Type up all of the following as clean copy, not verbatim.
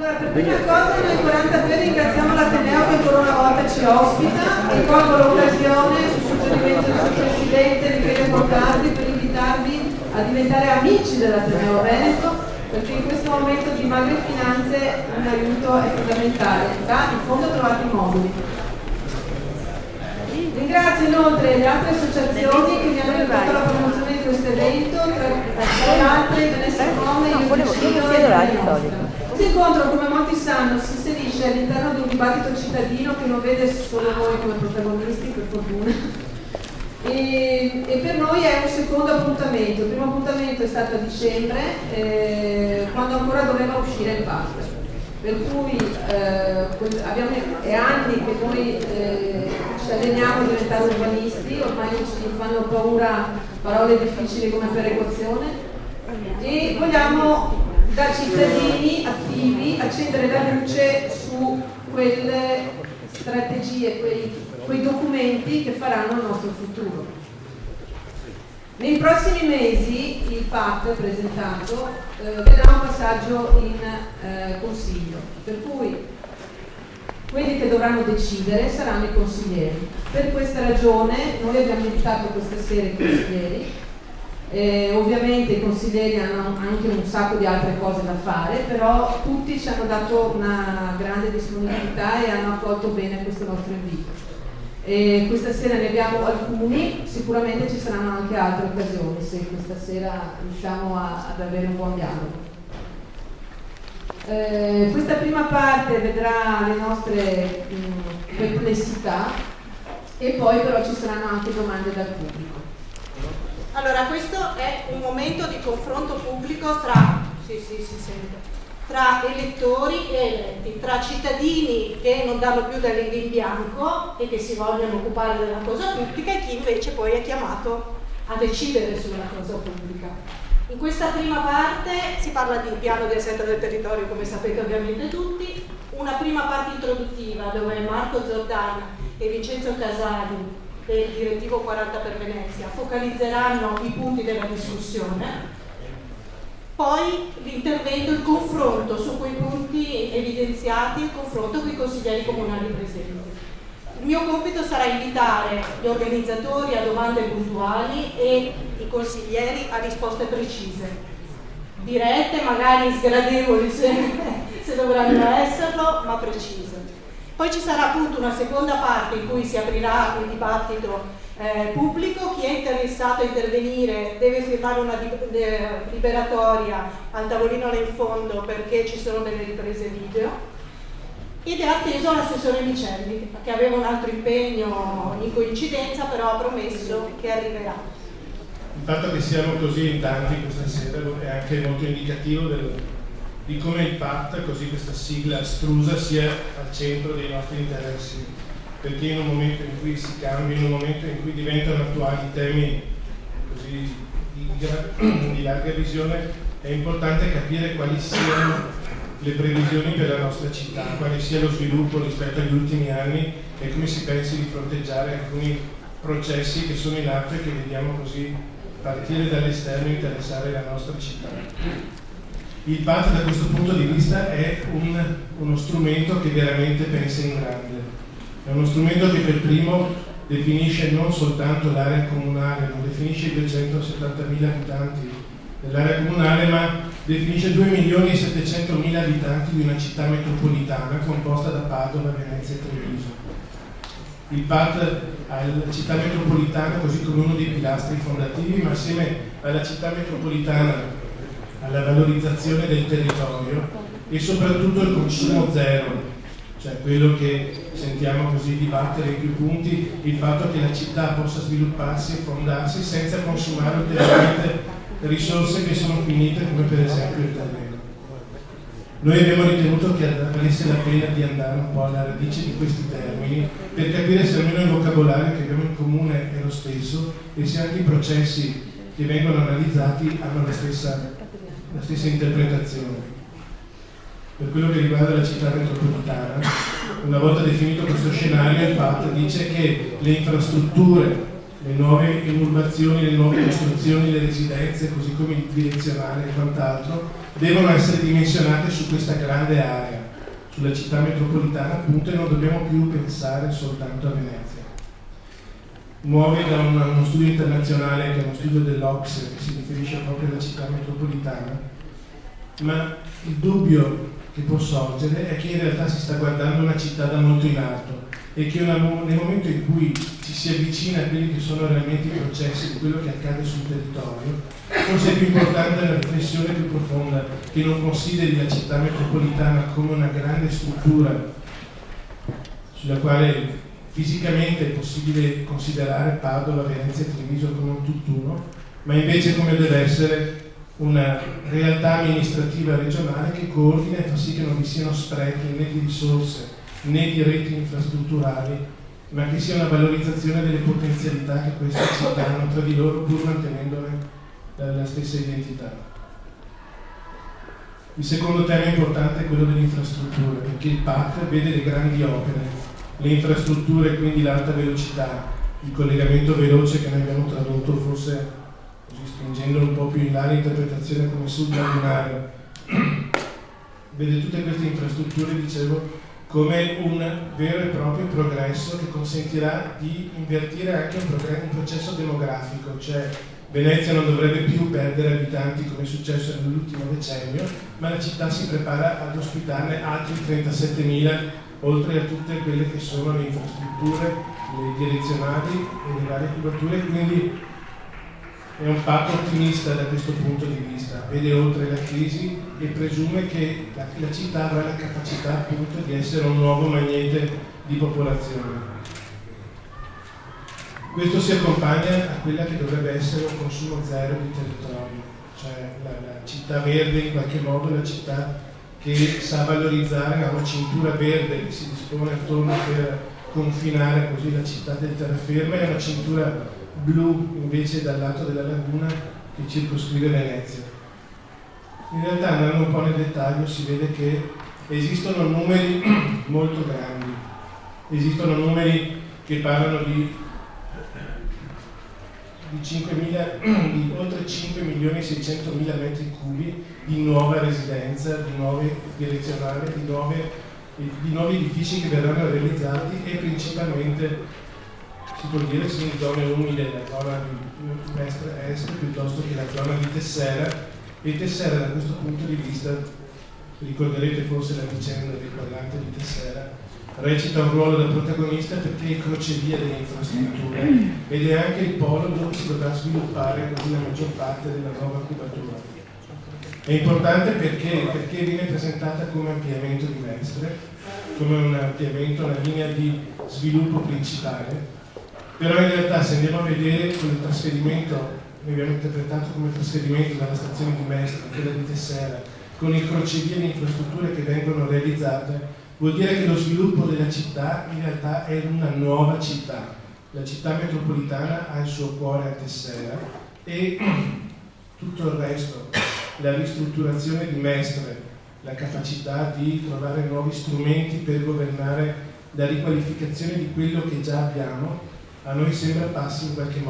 Allora, per prima cosa noi 42 ringraziamo l'Ateneo che ancora una volta ci ospita e colgo l'occasione sul suggerimento del suo presidente Michele Cortardi per invitarvi a diventare amici dell'Ateneo Veneto, perché in questo momento di magre finanze un aiuto è fondamentale. In fondo trovate i moduli. Ringrazio inoltre le altre associazioni che mi hanno aiutato alla promozione di questo evento, tra le altre Benessere Come, Io Decido e la nostra. Questo incontro, come molti sanno, si inserisce all'interno di un dibattito cittadino che non vede solo noi come protagonisti, per fortuna. E per noi è un secondo appuntamento. Il primo appuntamento è stato a dicembre, quando ancora doveva uscire il PAC. Per cui è anni che noi ci alleniamo a diventare urbanisti, ormai non ci fanno paura parole difficili come perequazione, e vogliamo da cittadini attivi accendere la luce su quelle strategie, quei documenti che faranno il nostro futuro. Nei prossimi mesi il PAC presentato vedrà un passaggio in consiglio, per cui quelli che dovranno decidere saranno i consiglieri. Per questa ragione noi abbiamo invitato questa sera i consiglieri. Ovviamente i consiglieri hanno anche un sacco di altre cose da fare, però tutti ci hanno dato una grande disponibilità e hanno accolto bene questo nostro invito. Questa sera ne abbiamo alcuni, sicuramente ci saranno anche altre occasioni se questa sera riusciamo ad avere un buon dialogo. Questa prima parte vedrà le nostre perplessità e poi però ci saranno anche domande dal pubblico. Allora, questo è un momento di confronto pubblico tra elettori e eletti, tra cittadini che non danno più delle linee in bianco e che si vogliono occupare della cosa pubblica e chi invece poi è chiamato a decidere sulla cosa pubblica. In questa prima parte si parla di piano di assetto del territorio, come sapete ovviamente tutti, una prima parte introduttiva dove Marco Zordan e Vincenzo Casali del direttivo 40 per Venezia focalizzeranno i punti della discussione. Poi l'intervento, il confronto su quei punti evidenziati, il confronto con i consiglieri comunali presenti. Il mio compito sarà invitare gli organizzatori a domande puntuali e i consiglieri a risposte precise, dirette, magari sgradevoli se dovranno esserlo, ma precise. Poi ci sarà appunto una seconda parte in cui si aprirà il dibattito pubblico. Chi è interessato a intervenire deve firmare una liberatoria al tavolino là in fondo perché ci sono delle riprese video, ed è atteso l'assessore Micelli che aveva un altro impegno in coincidenza, però ha promesso che arriverà. Il fatto che siamo così in tanti questa sera è anche molto indicativo di come il PAT, così questa sigla astrusa, sia al centro dei nostri interessi, perché in un momento in cui si cambia, in un momento in cui diventano attuali temi così di larga visione, è importante capire quali siano le previsioni per la nostra città, quale sia lo sviluppo rispetto agli ultimi anni e come si pensi di fronteggiare alcuni processi che sono in atto e che vediamo così partire dall'esterno e interessare la nostra città. Il PAT da questo punto di vista è uno strumento che veramente pensa in grande. È uno strumento che per primo definisce non soltanto l'area comunale, non definisce i 270.000 abitanti dell'area comunale, ma definisce 2.700.000 abitanti di una città metropolitana composta da Padova, Venezia e Treviso. Il PAT ha la città metropolitana così come uno dei pilastri fondativi, ma assieme alla città metropolitana, alla valorizzazione del territorio e soprattutto il consumo zero, cioè quello che sentiamo così dibattere in più punti, il fatto che la città possa svilupparsi e fondarsi senza consumare ulteriormente risorse che sono finite, come per esempio il terreno. Noi abbiamo ritenuto che valesse la pena di andare un po' alla radice di questi termini per capire se almeno il vocabolario che abbiamo in comune è lo stesso e se anche i processi che vengono analizzati hanno la stessa interpretazione. Per quello che riguarda la città metropolitana, una volta definito questo scenario, il PAT dice che le infrastrutture, le nuove inurbazioni, le nuove costruzioni, le residenze, così come il direzionale e quant'altro, devono essere dimensionate su questa grande area, sulla città metropolitana appunto, e non dobbiamo più pensare soltanto a Venezia. Muove da uno studio internazionale, che è uno studio dell'Ocse, che si riferisce proprio alla città metropolitana, ma il dubbio che può sorgere è che in realtà si sta guardando una città da molto in alto e che nel momento in cui ci si avvicina a quelli che sono realmente i processi di quello che accade sul territorio, forse è più importante una riflessione più profonda che non consideri la città metropolitana come una grande struttura sulla quale fisicamente è possibile considerare Padova, Venezia e Treviso come un tutt'uno, ma invece come deve essere una realtà amministrativa regionale che coordina e fa sì che non vi siano sprechi né di risorse né di reti infrastrutturali, ma che sia una valorizzazione delle potenzialità che queste città hanno tra di loro, pur mantenendone la stessa identità. Il secondo tema importante è quello dell'infrastruttura, perché il PAT vede le grandi opere, le infrastrutture, quindi l'alta velocità, il collegamento veloce che noi abbiamo tradotto forse così spingendo un po' più in là l'interpretazione come sublunare, vede tutte queste infrastrutture, dicevo, come un vero e proprio progresso che consentirà di invertire anche un processo demografico, cioè Venezia non dovrebbe più perdere abitanti come è successo nell'ultimo decennio, ma la città si prepara ad ospitarne altri 37.000, oltre a tutte quelle che sono le infrastrutture, le direzionali e le varie coperture, quindi è un patto ottimista da questo punto di vista, vede oltre la crisi e presume che la città avrà la capacità appunto di essere un nuovo magnete di popolazione. Questo si accompagna a quella che dovrebbe essere un consumo zero di territorio, cioè la città verde in qualche modo, la città che sa valorizzare una cintura verde che si dispone attorno per confinare così la città del terraferma e una cintura blu invece dal lato della laguna che circoscrive Venezia. In realtà, andando un po' nel dettaglio, si vede che esistono numeri molto grandi, esistono numeri che parlano di oltre 5.600.000 metri cubi di nuova residenza, di nuove direzionali, di nuovi edifici che verranno realizzati e principalmente si può dire sì, in zone umide, la zona di Mestre Est piuttosto che la zona di Tessera, e Tessera da questo punto di vista, ricorderete forse la vicenda del quadrante di Tessera, recita un ruolo da protagonista perché è crocevia delle infrastrutture ed è anche il polo dove si dovrà sviluppare così la maggior parte della nuova cubatura. È importante perché viene presentata come ampliamento di Mestre, come un ampliamento, una linea di sviluppo principale. Però in realtà se andiamo a vedere quel trasferimento, noi abbiamo interpretato come trasferimento dalla stazione di Mestre a quella di Tessera, con il crocevia di infrastrutture che vengono realizzate, vuol dire che lo sviluppo della città in realtà è una nuova città. La città metropolitana ha il suo cuore a Tessera e tutto il resto, la ristrutturazione di Mestre, la capacità di trovare nuovi strumenti per governare la riqualificazione di quello che già abbiamo, a noi sembra passi in qualche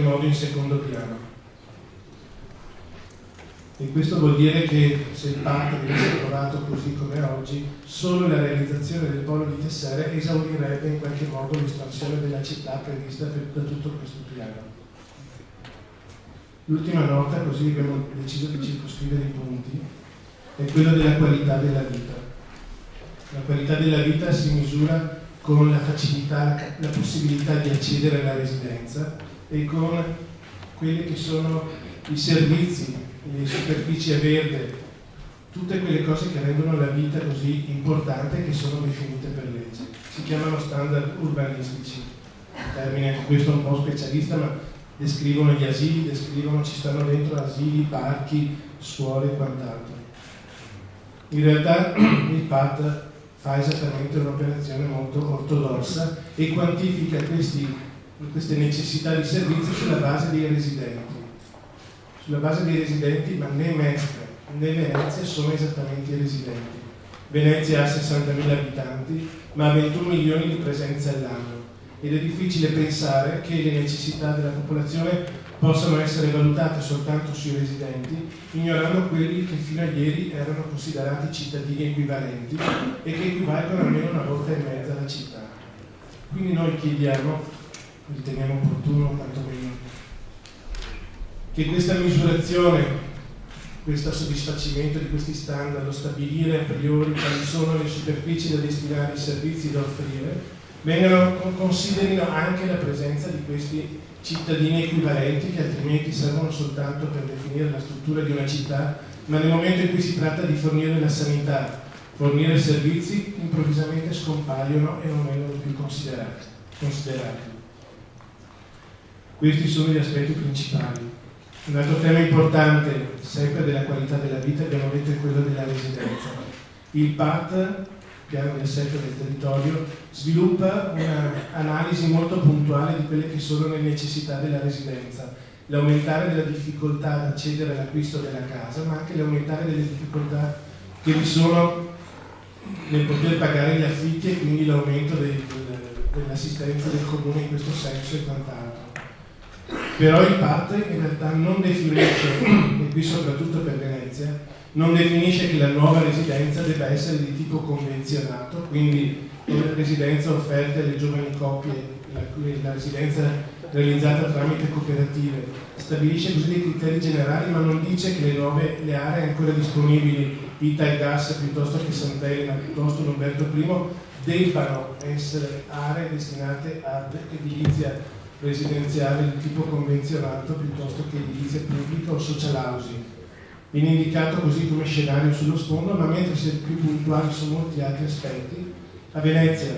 modo in secondo piano. E questo vuol dire che se il patto venisse approvato così come oggi, solo la realizzazione del polo di Tessera esaurirebbe in qualche modo l'espansione della città prevista da tutto questo piano. L'ultima nota, così abbiamo deciso di circoscrivere i punti, è quello della qualità della vita. La qualità della vita si misura con la facilità, la possibilità di accedere alla residenza e con quelli che sono i servizi, le superfici a verde, tutte quelle cose che rendono la vita così importante e che sono definite per legge. Si chiamano standard urbanistici, termine anche questo un po' specialista, ma descrivono gli asili, ci stanno dentro asili, parchi, scuole e quant'altro. In realtà il PAT fa esattamente un'operazione molto ortodossa e quantifica queste necessità di servizi sulla base dei residenti. Sulla base dei residenti, ma né Mestre né Venezia sono esattamente i residenti. Venezia ha 60.000 abitanti, ma ha 21 milioni di presenze all'anno ed è difficile pensare che le necessità della popolazione possano essere valutate soltanto sui residenti, ignorando quelli che fino a ieri erano considerati cittadini equivalenti e che equivalgono almeno una volta e mezza alla città. Quindi noi chiediamo, riteniamo opportuno quantomeno, che questa misurazione, questo soddisfacimento di questi standard, lo stabilire a priori quali sono le superfici da destinare, i servizi da offrire, considerino anche la presenza di questi cittadini equivalenti che altrimenti servono soltanto per definire la struttura di una città, ma nel momento in cui si tratta di fornire la sanità, fornire servizi, improvvisamente scompaiono e non vengono più considerati. Questi sono gli aspetti principali. Un altro tema importante, sempre della qualità della vita, abbiamo detto, è quello della residenza. Il PAT, piano di assetto del territorio, sviluppa un'analisi molto puntuale di quelle che sono le necessità della residenza, l'aumentare della difficoltà ad accedere all'acquisto della casa, ma anche l'aumentare delle difficoltà che vi sono nel poter pagare gli affitti e quindi l'aumento dell'assistenza del comune in questo senso e quant'altro. Però il PAT in realtà non definisce, e qui soprattutto per Venezia, non definisce che la nuova residenza debba essere di tipo convenzionato, quindi la residenza offerta alle giovani coppie, la residenza realizzata tramite cooperative, stabilisce così dei criteri generali, ma non dice che le aree ancora disponibili, Italgas piuttosto che Sant'Elena, piuttosto Umberto I, debbano essere aree destinate ad edilizia residenziale di tipo convenzionato piuttosto che edilizia pubblica o social housing. Viene indicato così come scenario sullo sfondo, ma mentre si è più puntuali su molti altri aspetti, a Venezia,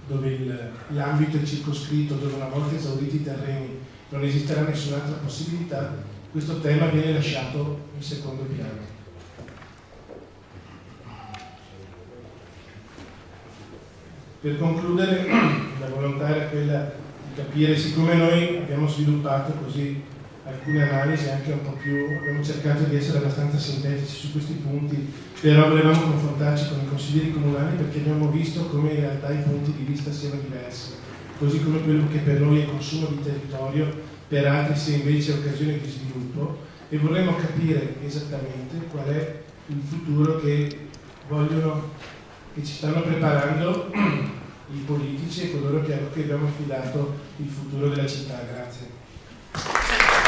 dove l'ambito è circoscritto, dove una volta esauriti i terreni non esisterà nessun'altra possibilità, questo tema viene lasciato in secondo piano. Per concludere, la volontà era quella di capire, siccome noi abbiamo sviluppato così alcune analisi anche un po' più, abbiamo cercato di essere abbastanza sintetici su questi punti, però volevamo confrontarci con i consiglieri comunali perché abbiamo visto come in realtà i punti di vista siano diversi, così come quello che per noi è consumo di territorio, per altri sia invece occasione di sviluppo, e vorremmo capire esattamente qual è il futuro che ci stanno preparando i politici e coloro che abbiamo affidato il futuro della città. Grazie.